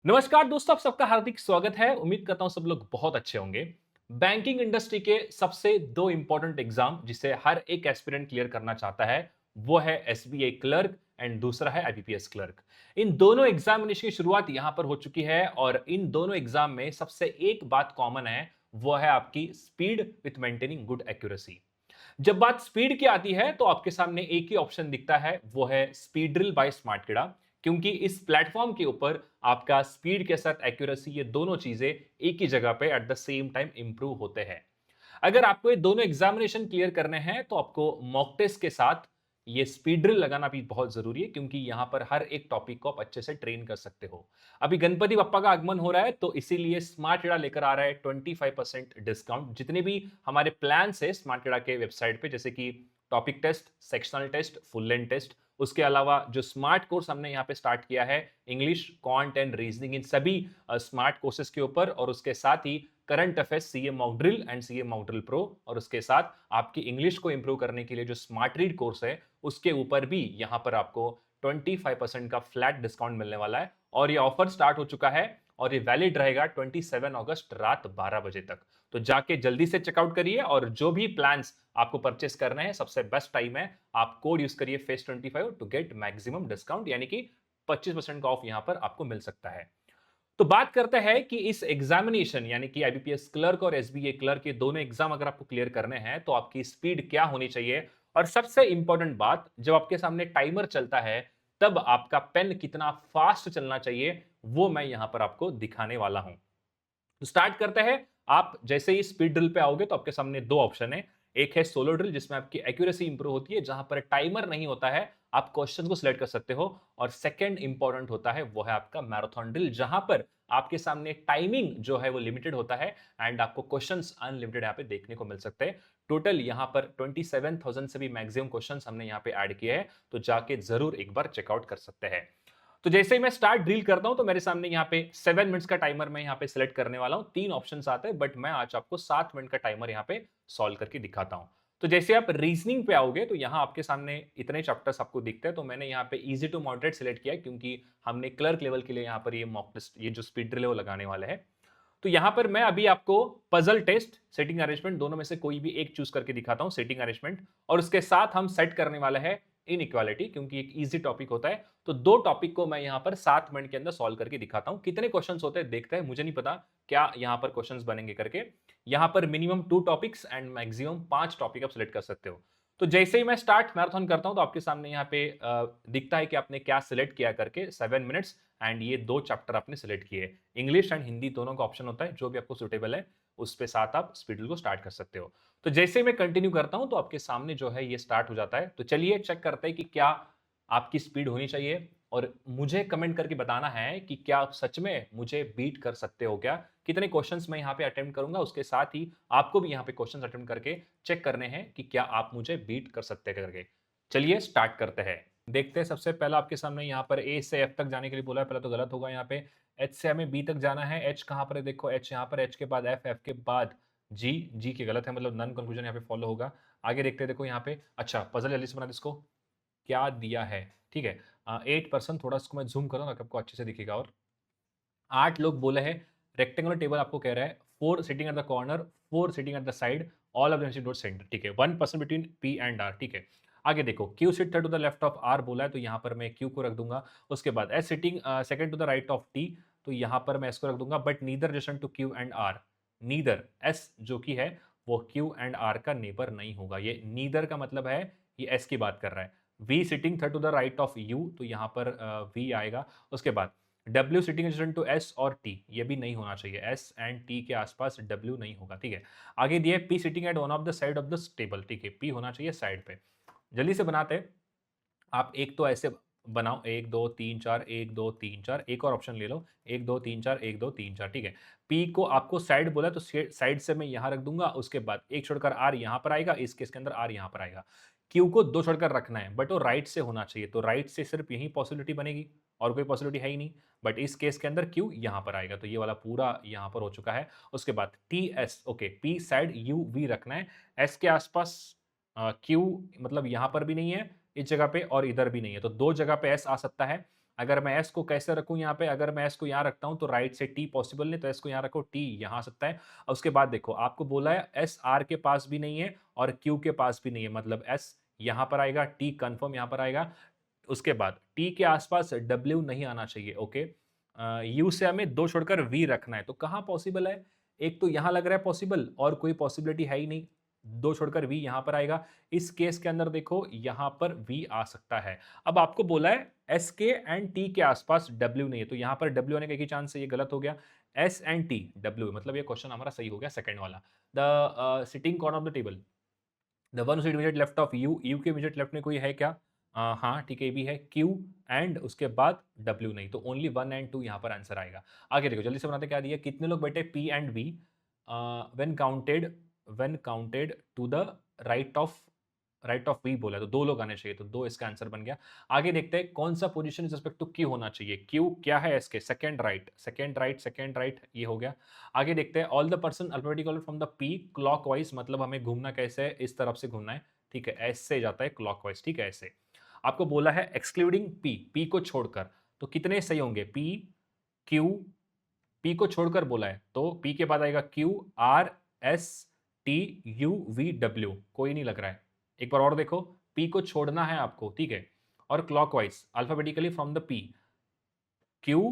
नमस्कार दोस्तों, आप सबका हार्दिक स्वागत है। उम्मीद करता हूं सब लोग बहुत अच्छे होंगे। बैंकिंग इंडस्ट्री के सबसे दो इंपॉर्टेंट एग्जाम जिसे हर एक एस्पिरेंट क्लियर करना चाहता है, वो है एसबीआई क्लर्क एंड दूसरा है आईबीपीएस क्लर्क। इन दोनों एग्जामिनेशन की शुरुआत यहां पर हो चुकी है और इन दोनों एग्जाम में सबसे एक बात कॉमन है, वो है आपकी speed with maintaining good accuracy. जब बात स्पीड की आती है तो आपके सामने एक ही ऑप्शन दिखता है, वो है स्पीड ड्रिल बाय स्मार्टकिड़ा। क्योंकि इस प्लेटफॉर्म के ऊपर आपका स्पीड के साथ एक्यूरेसी, ये दोनों चीजें एक ही जगह पे at the same time improve होते हैं। अगर आपको ये दोनों एग्जामिनेशन क्लियर करने हैं तो आपको मॉक टेस्ट के साथ ये स्पीड ड्रिल लगाना भी बहुत जरूरी है, क्योंकि यहां पर हर एक टॉपिक को आप अच्छे से ट्रेन कर सकते हो। अभी गणपति बप्पा का आगमन हो रहा है तो इसीलिए स्मार्ट एडा लेकर आ रहा है 25% डिस्काउंट। जितने भी हमारे प्लान है स्मार्ट एडा के वेबसाइट पे, जैसे कि topic test, sectional test, full length test, उसके अलावा जो स्मार्ट कोर्स हमने यहाँ पे स्टार्ट किया है, इंग्लिश, क्वांट एंड रीजनिंग, इन सभी स्मार्ट कोर्सेज के ऊपर, और उसके साथ ही current affairs, CA mock drill and CA mock drill pro, और उसके साथ आपकी इंग्लिश को इंप्रूव करने के लिए जो स्मार्ट रीड कोर्स है, उसके ऊपर भी यहां पर आपको 25% का फ्लैट डिस्काउंट मिलने वाला है। और ये ऑफर स्टार्ट हो चुका है और ये वैलिड रहेगा 27 अगस्त रात 12 बजे तक। तो जाके जल्दी से चेकआउट करिए, और जो भी प्लान्स आपको परचेस करने हैं, सबसे बेस्ट टाइम है, आप कोड यूज करिए फेस25 टू गेट मैक्सिमम डिस्काउंट, यानी कि 25% का ऑफ यहां पर आपको मिल सकता है। तो बात करते हैं कि इस एग्जामिनेशन यानी कि आईबीपीएस क्लर्क और एसबीए क्लर्क के दोनों एग्जाम अगर आपको क्लियर करने हैं तो आपकी स्पीड क्या होनी चाहिए। और सबसे इंपॉर्टेंट बात, जब आपके सामने टाइमर चलता है तब आपका पेन कितना फास्ट चलना चाहिए, वो मैं यहां पर आपको दिखाने वाला हूं। तो स्टार्ट करते हैं। आप जैसे ही स्पीड ड्रिल पे आओगे तो आपके सामने दो ऑप्शन है। एक है सोलो ड्रिल, जिसमें आपकी एक्यूरेसी इंप्रूव होती है, जहां पर टाइमर नहीं होता है, आप क्वेश्चन को सिलेक्ट कर सकते हो। और सेकंड इंपॉर्टेंट होता है, वो है आपका मैराथन ड्रिल, जहां पर आपके सामने टाइमिंग जो है वो लिमिटेड होता है एंड आपको क्वेश्चंस अनलिमिटेड यहाँ पे देखने को मिल सकते हैं। टोटल यहाँ पर 27,000 से भी मैक्सिमम क्वेश्चंस हमने यहाँ पे ऐड किए हैं, तो जाके जरूर एक बार चेकआउट कर सकते हैं। तो जैसे ही मैं स्टार्ट ड्रिल करता हूं तो मेरे सामने यहाँ पे 7 मिनट्स का टाइमर मैं यहाँ पे सिलेक्ट करने वाला हूं। तीन ऑप्शंस आते हैं, बट मैं आज आपको 7 मिनट का टाइमर यहाँ पे सॉल्व करके दिखाता हूं। तो जैसे आप रीजनिंग पे आओगे तो यहाँ आपके सामने इतने चैप्टर्स आपको दिखते हैं, तो मैंने यहाँ पे इजी टू मॉडरेट सिलेक्ट किया है, क्योंकि हमने क्लर्क लेवल के लिए यहाँ पर ये मॉक टेस्ट, ये जो स्पीड ड्रिल है वो लगाने वाले हैं। तो यहां पर मैं अभी आपको पजल टेस्ट, सेटिंग अरेंजमेंट, दोनों में से कोई भी एक चूज करके दिखाता हूं। सेटिंग अरेंजमेंट, और उसके साथ हम सेट करने वाले हैं इनइक्वालिटी, क्योंकि एक इजी टॉपिक होता है। तो दो टॉपिक को मैं यहां पर 7 मिनट के अंदर सॉल्व करके दिखाता हूं। कितने क्वेश्चंस होते हैं देखते हैं, मुझे नहीं पता क्या यहां पर क्वेश्चंस बनेंगे करके। यहां पर minimum 2 topics and maximum 5 topic आप सिलेक्ट कर सकते हो। तो जैसे ही मैं स्टार्ट मैराथन करता हूं तो आपके सामने यहाँ पे दिखता है कि आपने क्या सिलेक्ट किया करके, 7 मिनट्स, एंड ये दो चैप्टर आपने सिलेक्ट किए। इंग्लिश एंड हिंदी दोनों का ऑप्शन होता है, जो भी आपको सुटेबल है उस पे साथ आप स्पीड को स्टार्ट कर सकते हो। तो जैसे ही मैं कंटिन्यू करता हूं तो आपके सामने जो है ये स्टार्ट हो जाता है। तो चलिए चेक करते हैं कि क्या आपकी स्पीड होनी चाहिए, और मुझे कमेंट करके बताना है कि क्या आप सच में मुझे बीट कर सकते हो क्या। कितने क्वेश्चंस मैं यहाँ पे अटेम्प्ट करूंगा, उसके साथ ही आपको भी यहाँ पे क्वेश्चंस अटेम्प्ट करके चेक करने हैं कि क्या आप मुझे बीट कर सकते हैं करके। चलिए स्टार्ट करते हैं। देखते हैं, सबसे पहला आपके सामने यहाँ पर ए से एफ तक जाने के लिए बोला है, पहले तो गलत होगा। यहाँ पे एच से हमें बी तक जाना है। एच कहाँ पर है, देखो एच यहाँ पर, एच के बाद एफ, एफ के बाद जी, जी के गलत है, मतलब नन कंक्लूजन यहाँ पे फॉलो होगा। आगे देखते हैं, देखो यहाँ पे, अच्छा पजल जल्दी से बना दे इसको, क्या दिया है। ठीक है, 8%, थोड़ा इसको मैं जूम करूँ ताकि आपको अच्छे से दिखेगा। और 8 लोग बोले हैं। रेक्टेंगुलर टेबल आपको कह रहा है 4 sitting at the corner, 4 sitting at the side, all of them sitting towards centre. ठीक है, 1% बिटवीन पी एंड आर। ठीक है, आगे देखो, Q sit to the left of R बोला है, तो यहाँ पर मैं क्यू को रख दूंगा। उसके बाद S sitting second to the right of T, तो यहाँ पर मैं एस को रख दूंगा। But neither relation to Q and R, neither S जो कि है वो क्यू एंड आर का नेबर नहीं होगा। ये नीदर का मतलब है ये एस की बात कर रहा है। V sitting third to the right of U, तो यहाँ पर वी आएगा। उसके बाद W sitting adjacent to S और T, ये भी नहीं होना चाहिए। S एंड T के आसपास W नहीं होगा। ठीक है, आगे दिए P sitting at one of the side of the table. ठीक है, P होना चाहिए साइड पे। जल्दी से बनाते हैं। आप एक तो ऐसे बनाओ, 1 2 3 4, 1 2 3 4, एक और ऑप्शन ले लो, 1 2 3 4, 1 2 3 4। ठीक है, P को आपको साइड बोला तो साइड से मैं यहाँ रख दूंगा। उसके बाद एक छोड़कर R यहाँ पर आएगा, इस केस के अंदर R यहाँ पर आएगा। Q को दो छोड़कर रखना है, बट वो राइट से होना चाहिए, तो राइट से सिर्फ यही पॉसिबिलिटी बनेगी, और कोई पॉसिबिलिटी है ही नहीं। बट इस केस के अंदर Q यहाँ पर आएगा, तो ये वाला पूरा यहाँ पर हो चुका है। उसके बाद TS, okay, P side U V रखना है। S के आसपास Q मतलब यहाँ पर भी नहीं है इस जगह पे, और इधर भी नहीं है, तो दो जगह पे एस आ सकता है। अगर मैं एस को कैसे रखूं यहाँ पे, अगर मैं एस को यहाँ रखता हूं तो राइट से टी पॉसिबल नहीं, तो एस को यहाँ रखो, टी यहाँ आ सकता है। और उसके बाद देखो आपको बोला है एस आर के पास भी नहीं है और क्यू के पास भी नहीं है, मतलब एस यहाँ पर आएगा, टी कंफर्म यहाँ पर आएगा। उसके बाद टी के आसपास डब्ल्यू नहीं आना चाहिए, ओके। यू से हमें दो छोड़कर वी रखना है, तो कहाँ पॉसिबल है? एक तो यहां लग रहा है पॉसिबल, और कोई पॉसिबिलिटी है ही नहीं, दो छोड़कर वी यहां पर आएगा। इस केस के अंदर देखो यहां पर वी आ सकता है। अब आपको बोला है एस के एंड टी के आसपास डब्ल्यू नहीं है, तो यहां पर डब्ल्यू आने का एक ही चांस है, ये गलत हो गया। एस एंड टी डब्ल्यू, मतलब ये क्वेश्चन हमारा सही हो गया सेकंड वाला। The sitting corner of the table, the one immediate left of you, you के इमीडिएट लेफ्ट में कोई है क्या? हाँ ठीक है, ये भी है। क्यू एंड उसके बाद डब्ल्यू नहीं, तो ओनली वन एंड टू यहाँ पर आंसर आएगा। आगे देखो जल्दी से बनाते, क्या दिया, कितने लोग बैठे P and V when counted to the right of V बोला है, तो दो लोग आने चाहिए, तो दो इसका आंसर बन गया। आगे देखते हैं कौन सा position is respect to Q होना चाहिए। क्यू क्या है इसके? Second right, second right, second right, ये हो गया। आगे देखते हैं all the person alphabetical from the P clockwise, मतलब हमें घूमना कैसे है, इस तरफ से घूमना है, ठीक है, ऐसे जाता है क्लॉकवाइज, ठीक है ऐसे। आपको बोला है एक्सक्लूडिंग पी, पी को छोड़कर, तो कितने सही होंगे? पी क्यू, पी को छोड़कर बोला है, तो पी के बाद आएगा Q R S T U V W, कोई नहीं लग रहा है। एक बार और देखो, पी को छोड़ना है आपको, ठीक है, और clockwise alphabetically from the P, Q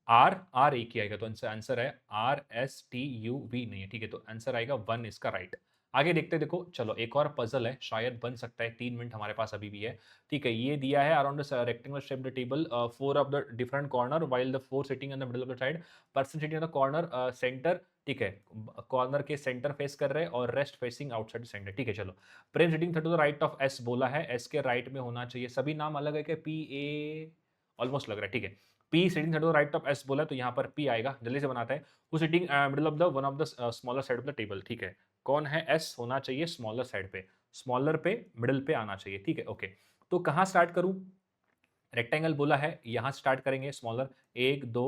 R, R एक ही आएगा, तो आंसर है R S T U V नहीं है, ठीक है, तो आंसर आएगा वन इसका राइट। आगे देखते हैं, देखो चलो एक और पजल है, शायद बन सकता है, 3 मिनट हमारे पास अभी भी है, ठीक है। ये दिया है around rectangular shape the table, four of the different corner while the four sitting in the middle of the side, person sitting in the corner centre, ठीक है, कॉर्नर के सेंटर फेस कर रहे हैं और रेस्ट फेसिंग आउटसाइड सेंटर, ठीक है। चलो Prem sitting to the right of S बोला है, एस के राइट में होना चाहिए, सभी नाम अलग है क्या? पी ए ऑलमोस्ट लग रहा है, ठीक है। P sitting to the right of S बोला, तो यहाँ पर पी आएगा, जल्दी से बनाते हैं। Who sitting middle of the one of the smaller side of the table, ठीक है, कौन है? एस होना चाहिए स्मॉलर साइड पे, स्मॉलर पे मिडिल पे आना चाहिए, ठीक है, ओके। तो कहाँ स्टार्ट करूं? रेक्टेंगल बोला है, यहां स्टार्ट करेंगे स्मॉलर, एक दो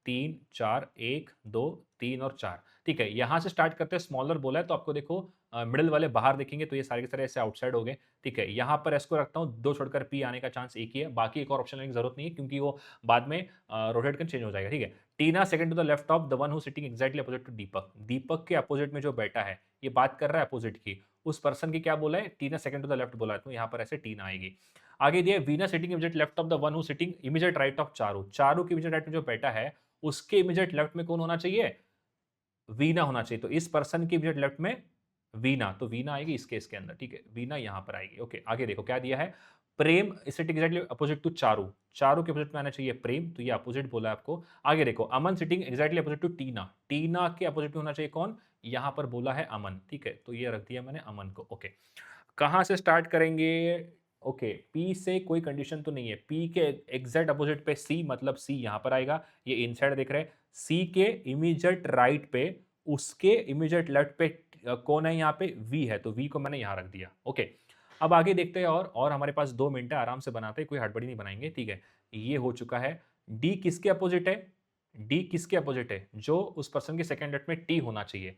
तीन चार, एक दो तीन और चार, ठीक है, यहां से स्टार्ट करते हैं। स्मॉलर बोला है तो आपको देखो मिडिल वाले बाहर देखेंगे तो ये सारे के सारे ऐसे आउटसाइड हो गए, ठीक है। यहां पर इसको रखता हूं, दो छोड़कर पी आने का चांस एक ही है, बाकी एक और ऑप्शन लेने की जरूरत नहीं है क्योंकि वो बाद में रोटेट कर चेंज हो जाएगा, ठीक है। Tina second to the left of the one who sitting exactly opposite to Deepak, Deepak के अपोजिट में जो बैठा है, ये बात कर रहा है अपोजिट की, उस पर्सन की क्या बोला है? Tina second to the left बोला है, तो यहाँ पर ऐसे टीना आएगी। आगे दिया Veena sitting immediate left of the one who sitting immediate right of Charu, Charu के इमीडिएट राइट में जो बैठा है उसके इमीडिएट लेफ्ट में कौन होना चाहिए? वीना होना चाहिए, तो इस पर्सन के इमीडिएट लेफ्ट में वीना, तो वीना आएगी इस केस के अंदर, ठीक है, वीना यहां पर आएगी, ओके। आगे देखो क्या दिया है, Prem sitting exactly opposite to Charu, Charu के अपोजिट में आना चाहिए प्रेम, तो ये अपोजिट बोला है आपको। आगे देखो अमन सिटिंग एग्जैक्टली अपोजिट टू टीना, टीना के अपोजिट में होना चाहिए कौन? यहां पर बोला है अमन, ठीक है, तो ये रख दिया मैंने अमन को, ओके। कहाँ से स्टार्ट करेंगे? ओके, पी से कोई कंडीशन तो नहीं है, पी के एग्जैक्ट अपोजिट पे सी, मतलब सी यहां पर आएगा, ये इनसाइड देख रहे हैं, सी के इमीडिएट राइट पे, उसके इमीडिएट लेफ्ट पे कौन है? यहाँ पे वी है, तो वी को मैंने यहाँ रख दिया, ओके। अब आगे देखते हैं, और हमारे पास 2 मिनट है, आराम से बनाते हैं, कोई हड़बड़ी नहीं बनाएंगे, ठीक है। ये हो चुका है। डी किसके अपोजिट है? डी किसके अपोजिट है? जो उस पर्सन के सेकंड लेफ्ट में टी होना चाहिए,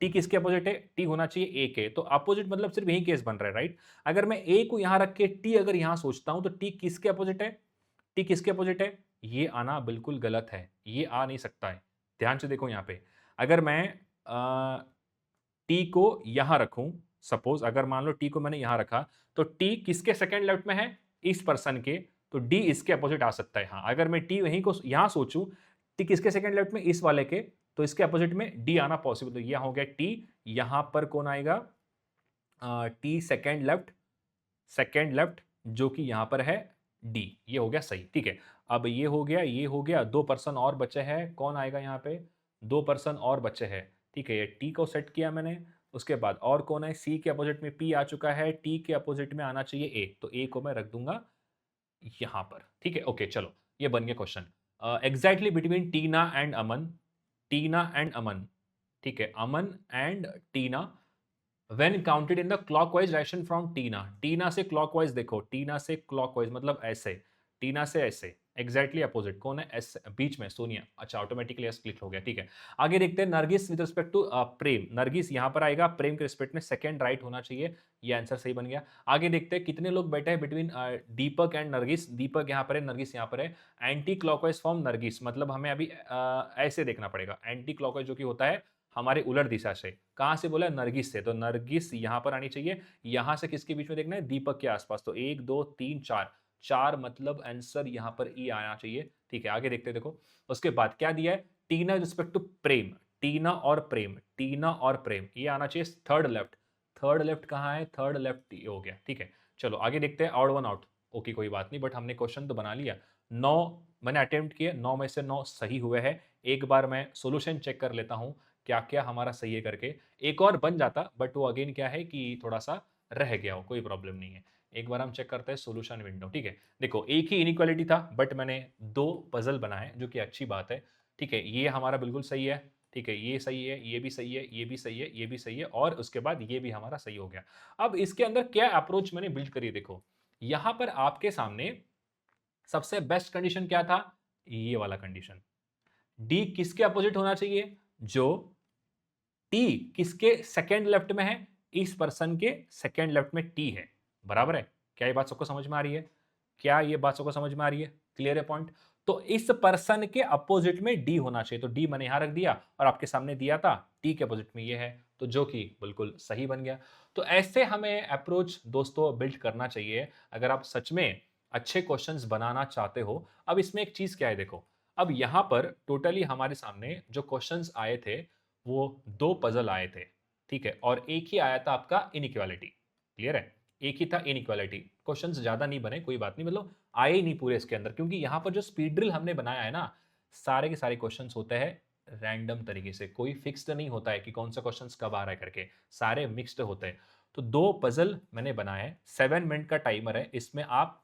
टी किसके अपोजिट है? टी होना चाहिए ए के, तो अपोजिट मतलब सिर्फ यही केस बन रहा है, राइट। अगर मैं ए को यहां रख के टी अगर यहां सोचता हूं तो टी किसके अपोजिट है? टी किसके अपोजिट है? ये आना बिल्कुल गलत है, ये आ नहीं सकता है, ध्यान से देखो यहां पे। अगर मैं टी को यहां रखूं, सपोज अगर मान लो टी को मैंने यहां रखा, तो टी किसके सेकंड लेफ्ट में है? इस पर्सन के, तो डी इसके अपोजिट आ सकता है। हाँ, अगर मैं टी वहीं को यहां सोचूं, टी किसके सेकंड लेफ्ट में? इस वाले के, तो इसके अपोजिट में डी आना पॉसिबल, तो यह हो गया टी, यहां पर कौन आएगा? टी सेकंड लेफ्ट जो कि यहां पर है डी, ये हो गया सही, ठीक है। अब ये हो गया, ये हो गया, दो पर्सन और बचे हैं, कौन आएगा यहाँ पे? दो पर्सन और बचे हैं, ठीक है, ये टी को सेट किया मैंने। उसके बाद और कौन है? सी के अपोजिट में पी आ चुका है, टी के अपोजिट में आना चाहिए ए, तो ए को मैं रख दूंगा यहां पर, ठीक है, ओके। चलो ये बन गया question. Exactly between Tina and Aman, Tina and Aman, ठीक है, Aman and Tina when counted in the clockwise direction from Tina, Tina से क्लॉकवाइज देखो, टीना से क्लॉकवाइज मतलब ऐसे, टीना से ऐसे, एग्जैक्टली अपोजिट कौन है? एस बीच में सोनिया। अच्छा, ऑटोमेटिकली एस क्लिक हो गया, ठीक है। आगे देखते हैं नरगिस विद रिस्पेक्ट टू प्रेम। नरगिस यहाँ पर आएगा, प्रेम के रिस्पेक्ट में सेकंड राइट होना चाहिए। ये आंसर सही बन गया। आगे देखते हैं कितने लोग बैठे हैं बिटवीन दीपक एंड नरगिस। दीपक यहाँ पर है, नरगिस यहाँ पर है। एंटी क्लॉकवाइज फ्रॉम नरगिस, मतलब हमें अभी ऐसे देखना पड़ेगा। एंटी क्लॉकवाइज जो कि होता है हमारे उलट दिशा से। कहाँ से बोला? नरगिस से। तो नरगिस यहाँ पर आनी चाहिए। यहाँ से किसके बीच में देखना है? दीपक के आसपास। तो 1 2 3 4, 4 मतलब आंसर यहाँ पर ई आना चाहिए। ठीक है, आगे देखते हैं। देखो उसके बाद क्या दिया है? टीना रिस्पेक्ट टू प्रेम। टीना और प्रेम, टीना और प्रेम, ये आना चाहिए थर्ड लेफ्ट। थर्ड लेफ्ट कहाँ है? थर्ड लेफ्ट ये हो गया, ठीक है। चलो आगे देखते हैं। ऑड वन आउट, ओके कोई बात नहीं, बट हमने क्वेश्चन तो बना लिया। 9 मैंने अटेम्प्ट किए, 9 में से 9 सही हुए हैं। एक बार मैं सोल्यूशन चेक कर लेता हूँ क्या क्या हमारा सही है करके। एक और बन जाता, बट वो अगेन क्या है कि थोड़ा सा रह गया हो, कोई प्रॉब्लम नहीं है। एक बार हम चेक करते हैं सोल्यूशन विंडो, ठीक है। देखो एक ही इनइक्वालिटी था, बट मैंने 2 पजल बनाए, जो कि अच्छी बात है। ठीक है, ये हमारा बिल्कुल सही है। ठीक है, ये सही है, ये भी सही है, ये भी सही है, ये भी सही है, और उसके बाद ये भी हमारा सही हो गया। अब इसके अंदर क्या अप्रोच मैंने बिल्ड करी, देखो यहां पर आपके सामने सबसे बेस्ट कंडीशन क्या था? ये वाला कंडीशन। डी किसके अपोजिट होना चाहिए? जो टी किसके सेकेंड लेफ्ट में है? इस पर्सन के सेकेंड लेफ्ट में टी है, बराबर है। क्या ये बात सबको समझ में आ रही है? क्या ये बात सबको समझ में आ रही है? क्लियर है पॉइंट? तो इस पर्सन के अपोजिट में डी होना चाहिए। तो डी मैंने यहां रख दिया और आपके सामने दिया था टी के अपोजिट में ये है, तो जो कि बिल्कुल सही बन गया। तो ऐसे हमें अप्रोच दोस्तों बिल्ड करना चाहिए अगर आप सच में अच्छे क्वेश्चंस बनाना चाहते हो। अब इसमें एक चीज क्या है, देखो अब यहां पर टोटली हमारे सामने जो क्वेश्चंस आए थे वो 2 पजल आए थे, ठीक है, और एक ही आया था आपका इनइक्वालिटी। क्लियर है? एक ही था इनइक्वालिटी। क्वेश्चंस ज्यादा नहीं बने, कोई बात नहीं, मतलब आए ही नहीं पूरे इसके अंदर, क्योंकि यहां पर जो स्पीड ड्रिल हमने बनाया है ना, सारे के सारे क्वेश्चंस होते हैं रैंडम तरीके से, कोई फिक्स्ड नहीं होता है कि कौन सा क्वेश्चंस कब आ रहा है करके, सारे मिक्स्ड होते हैं। तो 2 पजल मैंने बनाए हैं, 7 मिनट का टाइमर है, इसमें आप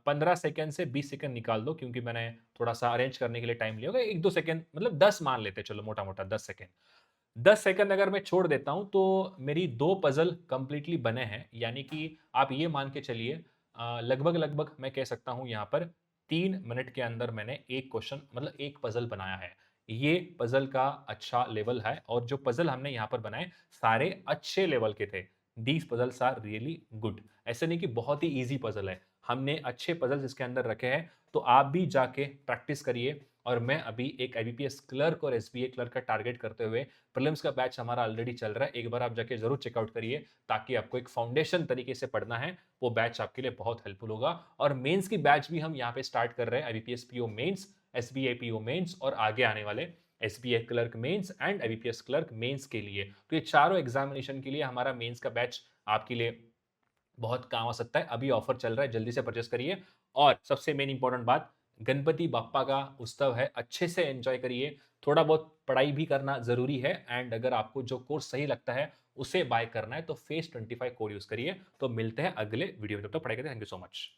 15 सेकंड से 20 सेकंड निकाल दो, क्योंकि मैंने थोड़ा सा अरेंज करने के लिए टाइम लिया होगा। 1-2 सेकंड, मतलब 10 मान लेते हैं, चलो मोटा मोटा 10 सेकंड। 10 सेकंड अगर मैं छोड़ देता हूं तो मेरी 2 पजल कंप्लीटली बने हैं, यानी कि आप ये मान के चलिए लगभग लगभग मैं कह सकता हूं यहां पर 3 मिनट के अंदर मैंने एक क्वेश्चन, मतलब एक पजल बनाया है। ये पजल का अच्छा लेवल है, और जो पजल हमने यहां पर बनाए सारे अच्छे लेवल के थे। These puzzles are really good. ऐसे नहीं कि बहुत ही इजी पजल है, हमने अच्छे पजल्स इसके अंदर रखे हैं। तो आप भी जाके प्रैक्टिस करिए। और मैं अभी एक आईबीपीएस क्लर्क और एसबीआई क्लर्क का टारगेट करते हुए, प्रीलिम्स का बैच हमारा ऑलरेडी चल रहा है, एक बार आप जाके जरूर चेकआउट करिए, ताकि आपको एक फाउंडेशन तरीके से पढ़ना है। वो बैच आपके लिए बहुत हेल्पफुल होगा। और मेंस की बैच भी हम यहाँ पे स्टार्ट कर रहे हैं, IBPS PO mains, SBI PO mains, और आगे आने वाले SBI clerk mains and IBPS clerk mains के लिए। तो ये चारों एग्जामिनेशन के लिए हमारा मेंस का बैच आपके लिए बहुत काम आ सकता है। अभी ऑफर चल रहा है, जल्दी से परचेस करिए। और सबसे मेन इंपॉर्टेंट बात, गणपति बप्पा का उत्सव है, अच्छे से एंजॉय करिए। थोड़ा बहुत पढ़ाई भी करना जरूरी है, एंड अगर आपको जो कोर्स सही लगता है उसे बाय करना है तो फेस 25 कोड यूज करिए। तो मिलते हैं अगले वीडियो में, तब तक पढ़ाई करिए। Thank you so much.